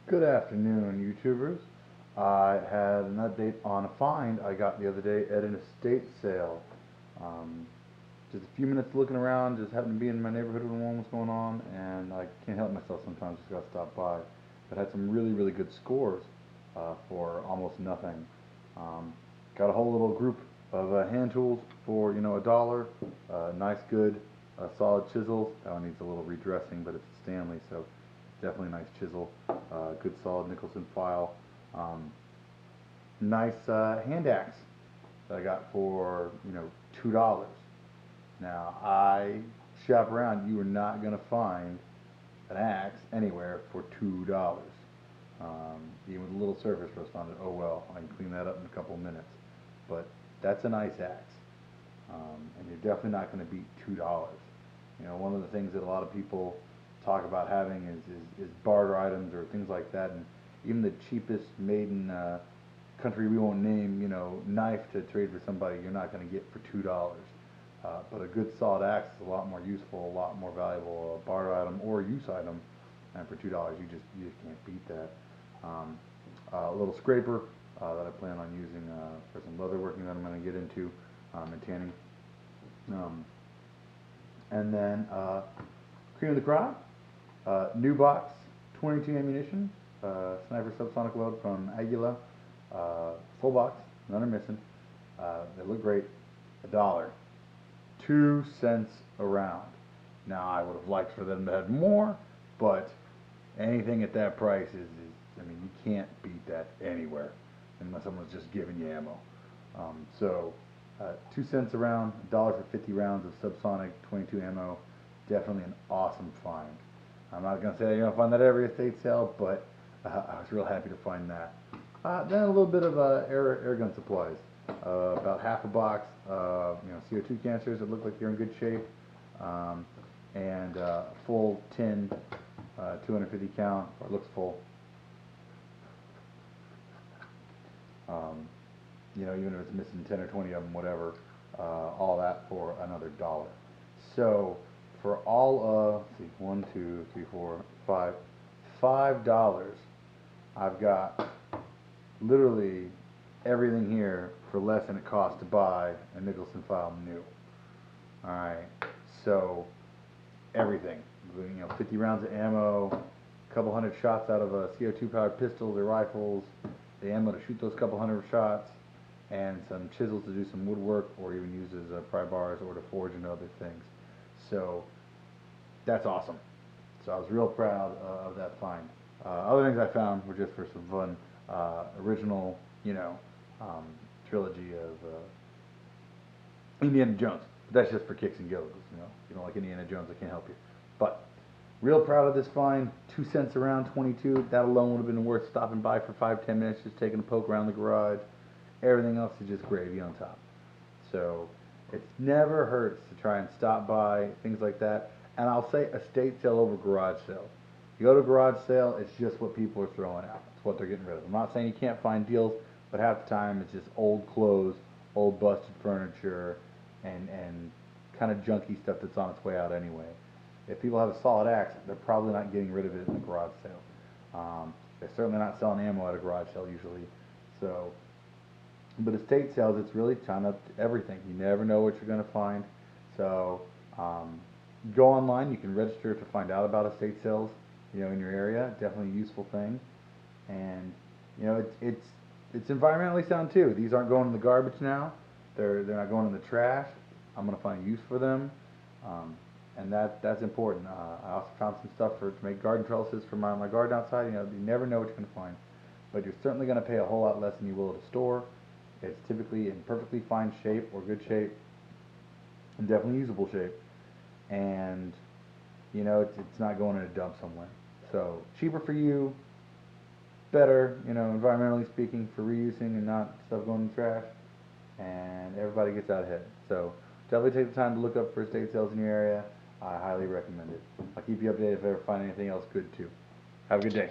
Good afternoon, YouTubers. I had an update on a find I got the other day at an estate sale. Um, just a few minutes looking around, just happened to be in my neighborhood when one was going on, and I can't help myself sometimes, just got to stop by. But had some really, really good scores for almost nothing. Um, got a whole little group of hand tools for, a dollar. Nice, good, solid chisels. That one needs a little redressing, but it's a Stanley, so definitely a nice chisel. Good solid Nicholson file. Um, nice hand axe that I got for $2. Now I shop around. You are not gonna find an axe anywhere for $2. Even with a little surface rust on it. Oh well, I can clean that up in a couple minutes. But that's a nice axe, and you're definitely not going to beat $2. One of the things that a lot of people talk about having is barter items or things like that, and even the cheapest made in country we won't name, knife to trade for somebody, you're not going to get for $2. But a good solid axe is a lot more useful, a lot more valuable barter item or use item, and for $2 you just can't beat that. A little scraper that I plan on using for some leather working that I'm going to get into and tanning. Um, and then cream of the crop, new box, 22 ammunition, sniper subsonic load from Aguila, full box, none are missing. They look great. $1, 2 cents a round. Now I would have liked for them to have more, but anything at that price I mean, you can't beat that anywhere unless someone's just giving you ammo. So 2 cents a round, $1 for 50 rounds of subsonic 22 ammo. Definitely an awesome find. I'm not going to say you're going to find that at every estate sale, but I was real happy to find that. Then a little bit of air gun supplies. About half a box, CO2 canisters that look like they're in good shape, and full tin, 250 count, or looks full. Even if it's missing 10 or 20 of them, whatever, all that for another $1. So for all of, let's see, 1, 2, 3, 4, 5, $5, I've got literally everything here for less than it costs to buy a Nicholson file new. Alright, so everything, 50 rounds of ammo, a couple hundred shots out of a CO2 powered pistols or rifles, the ammo to shoot those couple hundred shots, and some chisels to do some woodwork or even use as pry bars or to forge into other things. So that's awesome. So I was real proud of that find. Other things I found were just for some fun. Original, um, trilogy of Indiana Jones. But that's just for kicks and giggles. If you don't like Indiana Jones, I can't help you. But real proud of this find. 2 cents around 22. That alone would have been worth stopping by for 5-10 minutes, just taking a poke around the garage. Everything else is just gravy on top. So it never hurts to try and stop by, things like that. And I'll say estate sale over garage sale. You go to a garage sale, it's just what people are throwing out. It's what they're getting rid of. I'm not saying you can't find deals, but half the time it's just old clothes, old busted furniture, and kind of junky stuff that's on its way out anyway. If people have a solid axe, they're probably not getting rid of it in a garage sale. They're certainly not selling ammo at a garage sale usually. So, but estate sales, it's really kind of everything. You never know what you're going to find. So go online. You can register to find out about estate sales, in your area. Definitely a useful thing. And it's environmentally sound too. These aren't going in the garbage now. They're not going in the trash. I'm going to find use for them. And that's important. I also found some stuff to make garden trellises for my garden outside. You never know what you're going to find, but you're certainly going to pay a whole lot less than you will at a store. It's typically in perfectly fine shape or good shape, and definitely usable shape. And it's not going in a dump somewhere. So cheaper for you, better, environmentally speaking, for reusing and not stuff going in the trash, and everybody gets out ahead. So definitely take the time to look up for estate sales in your area. I highly recommend it. I'll keep you updated if I ever find anything else good too. Have a good day.